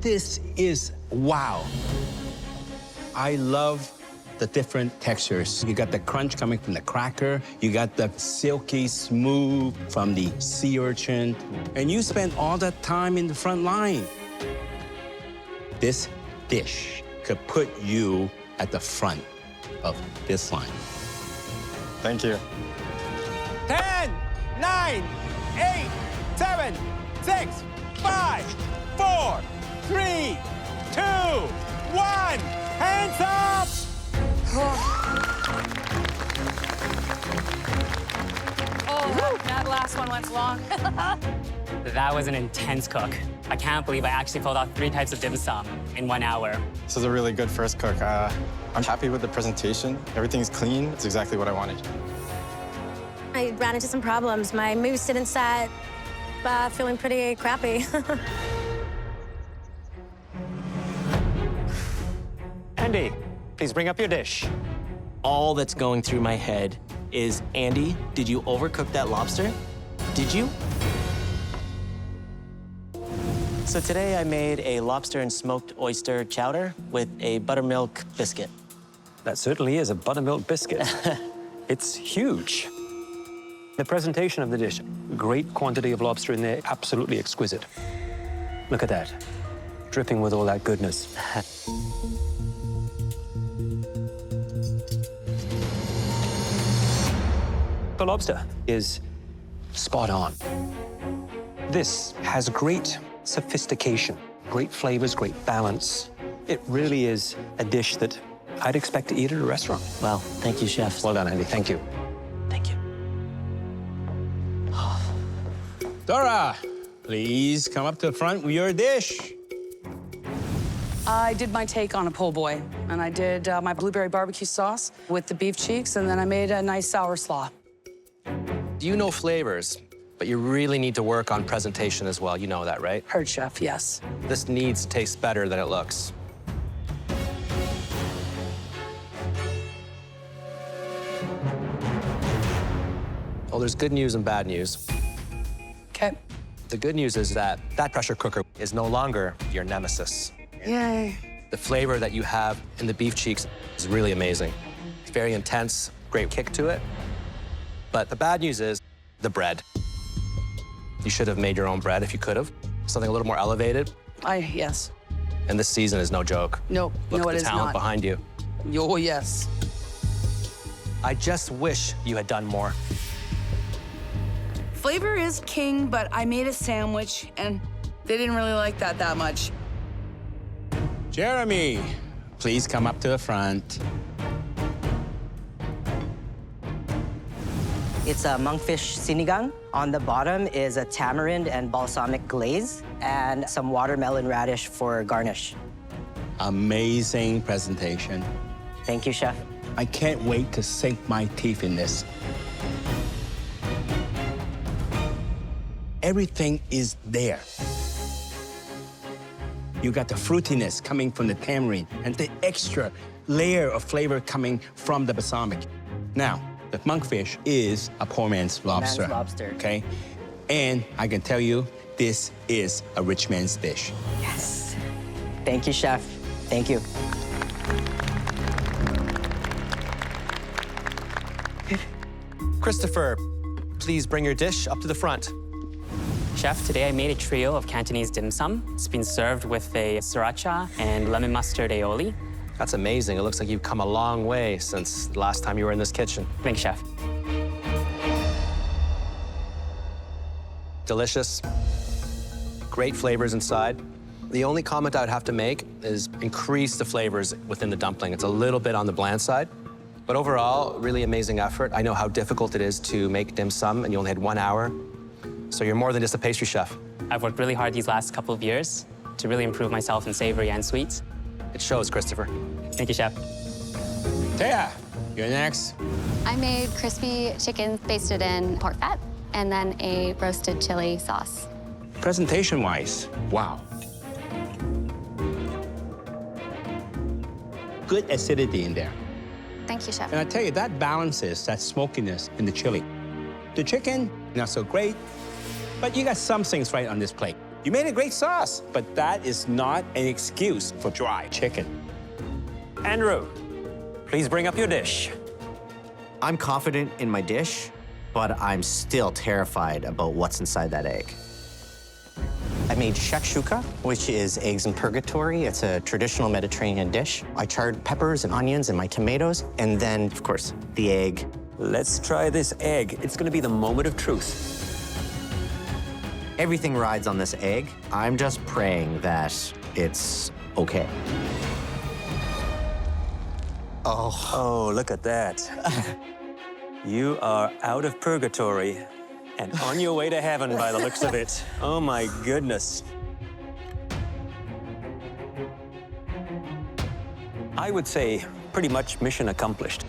This is wow. I love the different textures. You got the crunch coming from the cracker. You got the silky smooth from the sea urchin. And you spend all that time in the front line. This dish could put you at the front of this line. Thank you. 10, 9, 8, 7, 6, 5, 4, 3, 2, 1. Hands up! Oh, that last one went long. That was an intense cook. I can't believe I actually pulled off 3 types of dim sum in 1 hour. This is a really good first cook. I'm happy with the presentation. Everything's clean. It's exactly what I wanted. I ran into some problems. My moves didn't set. Feeling pretty crappy. Andy, please bring up your dish. All that's going through my head is, Andy, did you overcook that lobster? Did you? So today I made a lobster and smoked oyster chowder with a buttermilk biscuit. That certainly is a buttermilk biscuit. It's huge. The presentation of the dish, great quantity of lobster in there, absolutely exquisite. Look at that, dripping with all that goodness. The lobster is spot on. This has great sophistication, great flavors, great balance. It really is a dish that I'd expect to eat at a restaurant. Well, thank you, chef. Well done, Andy. Thank you. Thank you. Dora, please come up to the front with your dish. I did my take on a po' boy, and I did my blueberry barbecue sauce with the beef cheeks, and then I made a nice sour slaw. You know flavors, but you really need to work on presentation as well. You know that, right? Heard, chef, yes. This needs to taste better than it looks. Well, there's good news and bad news. Okay. The good news is that that pressure cooker is no longer your nemesis. Yay. The flavor that you have in the beef cheeks is really amazing. It's very intense, great kick to it. But the bad news is the bread. You should have made your own bread if you could have. Something a little more elevated. Yes. And this season is no joke. Nope, Look no, at it the is talent not. behind you. Oh, yes. I just wish you had done more. Flavor is king, but I made a sandwich, and they didn't really like that much. Jeremy, please come up to the front. It's a monkfish sinigang. On the bottom is a tamarind and balsamic glaze and some watermelon radish for garnish. Amazing presentation. Thank you, chef. I can't wait to sink my teeth in this. Everything is there. You got the fruitiness coming from the tamarind and the extra layer of flavor coming from the balsamic. Now, the monkfish is a poor man's lobster. Man's lobster. Okay? And I can tell you, this is a rich man's dish. Yes. Thank you, chef. Thank you. Christopher, please bring your dish up to the front. Chef, today I made a trio of Cantonese dim sum. It's been served with a sriracha and lemon mustard aioli. That's amazing. It looks like you've come a long way since the last time you were in this kitchen. Thanks, chef. Delicious. Great flavors inside. The only comment I would have to make is increase the flavors within the dumpling. It's a little bit on the bland side. But overall, really amazing effort. I know how difficult it is to make dim sum, and you only had 1 hour. So you're more than just a pastry chef. I've worked really hard these last couple of years to really improve myself in savory and sweets. It shows, Christopher. Thank you, chef. Taya, you're next. I made crispy chicken basted in pork fat and then a roasted chili sauce. Presentation-wise, wow. Good acidity in there. Thank you, chef. And I tell you, that balances that smokiness in the chili. The chicken, not so great, but you got some things right on this plate. You made a great sauce, but that is not an excuse for dry chicken. Andrew, please bring up your dish. I'm confident in my dish, but I'm still terrified about what's inside that egg. I made shakshuka, which is eggs in purgatory. It's a traditional Mediterranean dish. I charred peppers and onions and my tomatoes, and then, of course, the egg. Let's try this egg. It's going to be the moment of truth. Everything rides on this egg. I'm just praying that it's okay. Oh, look at that. You are out of purgatory and on your way to heaven by the looks of it. Oh, my goodness. I would say pretty much mission accomplished.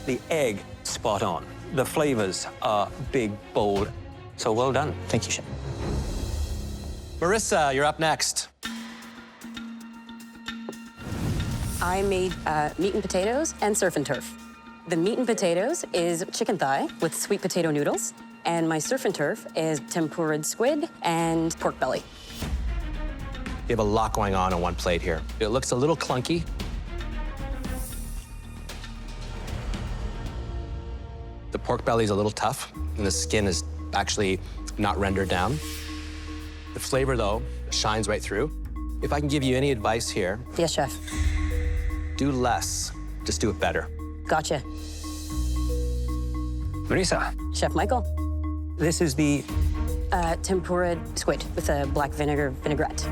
The egg, spot on. The flavors are big, bold. So well done. Thank you, Chef. Marissa, you're up next. I made meat and potatoes and surf and turf. The meat and potatoes is chicken thigh with sweet potato noodles, and my surf and turf is tempura'd squid and pork belly. You have a lot going on one plate here. It looks a little clunky. The pork belly is a little tough, and the skin is actually not rendered down. The flavor, though, shines right through. If I can give you any advice here, Yes, Chef. do less, just do it better. Gotcha. Marisa, Chef Michael, this is the tempura'd squid with a black vinegar vinaigrette.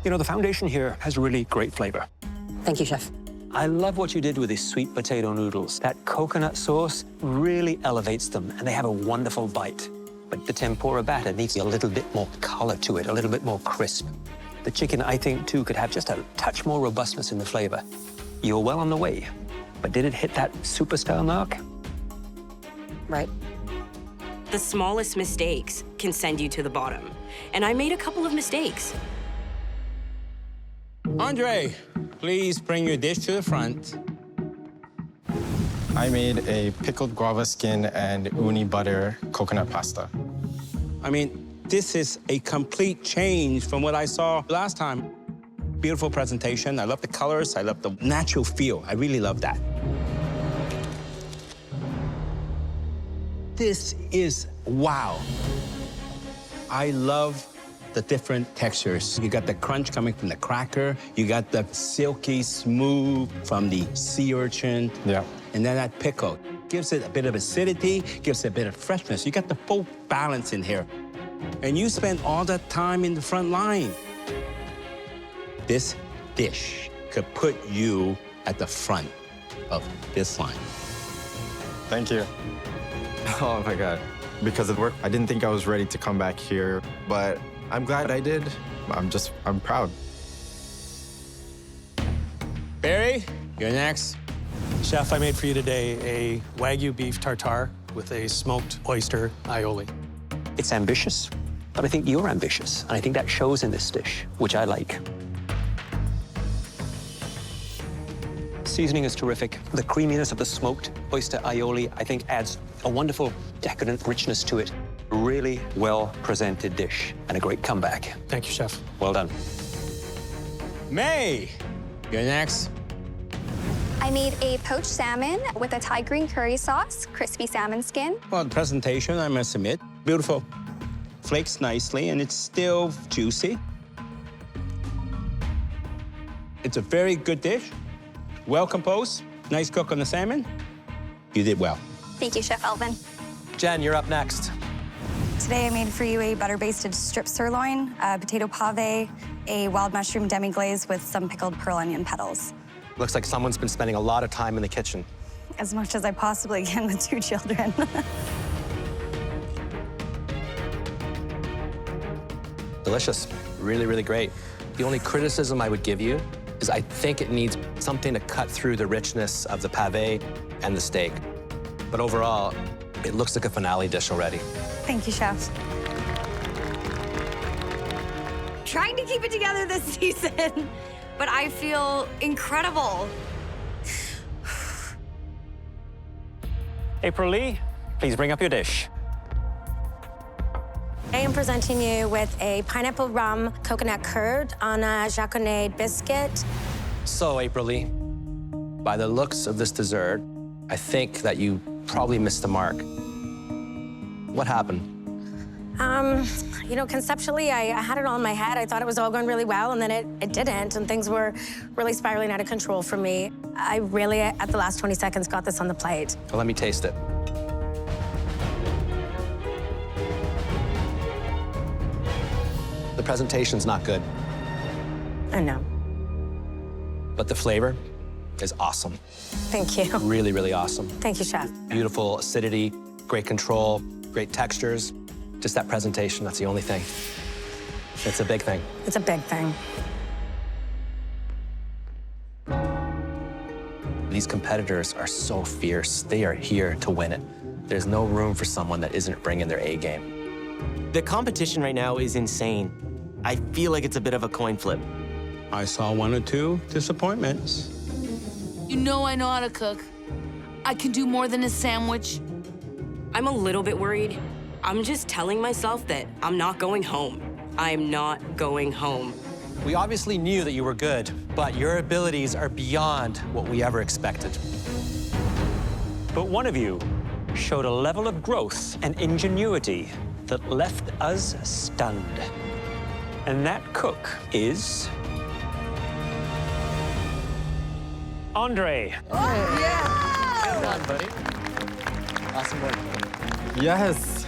You know, the foundation here has really great flavor. Thank you, Chef. I love what you did with these sweet potato noodles. That coconut sauce really elevates them, and they have a wonderful bite. But the tempura batter needs a little bit more color to it, a little bit more crisp. The chicken, I think, too, could have just a touch more robustness in the flavor. You're well on the way, but did it hit that superstar mark? Right. The smallest mistakes can send you to the bottom. And I made a couple of mistakes. Andre, please bring your dish to the front. I made a pickled guava skin and uni butter coconut pasta. I mean, this is a complete change from what I saw last time. Beautiful presentation. I love the colors. I love the natural feel. I really love that. This is wow. I love the different textures. You got the crunch coming from the cracker. You got the silky smooth from the sea urchin. Yeah. And then that pickle gives it a bit of acidity, gives it a bit of freshness. You got the full balance in here. And you spend all that time in the front line. This dish could put you at the front of this line. Thank you. Oh my God. Because of work, I didn't think I was ready to come back here, but I'm glad I did. I'm proud. Barry, you're next. Chef, I made for you today a Wagyu beef tartare with a smoked oyster aioli. It's ambitious, but I think you're ambitious, and I think that shows in this dish, which I like. Seasoning is terrific. The creaminess of the smoked oyster aioli, I think, adds a wonderful decadent richness to it. Really well-presented dish and a great comeback. Thank you, Chef. Well done. May, you're next. I made a poached salmon with a Thai green curry sauce, crispy salmon skin. Well, the presentation, I must admit, beautiful. Flakes nicely, and it's still juicy. It's a very good dish. Well composed, nice cook on the salmon. You did well. Thank you, Chef Elvin. Jen, you're up next. Today I made for you a butter-basted strip sirloin, a potato pave, a wild mushroom demi-glaze with some pickled pearl onion petals. Looks like someone's been spending a lot of time in the kitchen. As much as I possibly can with 2 children. Delicious. Really, really great. The only criticism I would give you is I think it needs something to cut through the richness of the pave and the steak. But overall, it looks like a finale dish already. Thank you, Chef. Trying to keep it together this season, but I feel incredible. April Lee, please bring up your dish. presenting you with a pineapple rum coconut curd on a jaconais biscuit. So, April Lee, by the looks of this dessert, I think that you probably missed the mark. What happened? You know, conceptually, I had it all in my head. I thought it was all going really well, and then it didn't, and things were really spiraling out of control for me. I really, at the last 20 seconds, got this on the plate. Well, let me taste it. The presentation's not good, I know. but the flavor is awesome. Thank you. Really, really awesome. Thank you, Chef. Beautiful acidity, great control, great textures. Just that presentation, that's the only thing. It's a big thing. It's a big thing. These competitors are so fierce. They are here to win it. There's no room for someone that isn't bringing their A game. The competition right now is insane. I feel like it's a bit of a coin flip. I saw 1 or 2 disappointments. You know I know how to cook. I can do more than a sandwich. I'm a little bit worried. I'm just telling myself that I'm not going home. I'm not going home. We obviously knew that you were good, but your abilities are beyond what we ever expected. But one of you showed a level of growth and ingenuity that left us stunned. And that cook is... Andre. Oh, yeah! Well done, buddy. Awesome work. Yes.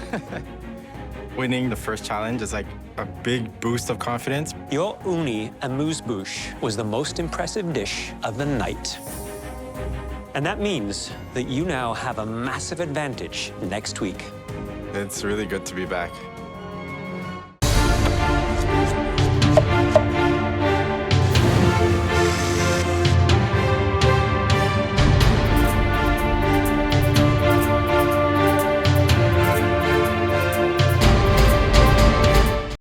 Winning the first challenge is like a big boost of confidence. Your uni amuse-bouche was the most impressive dish of the night. And that means that you now have a massive advantage next week. It's really good to be back.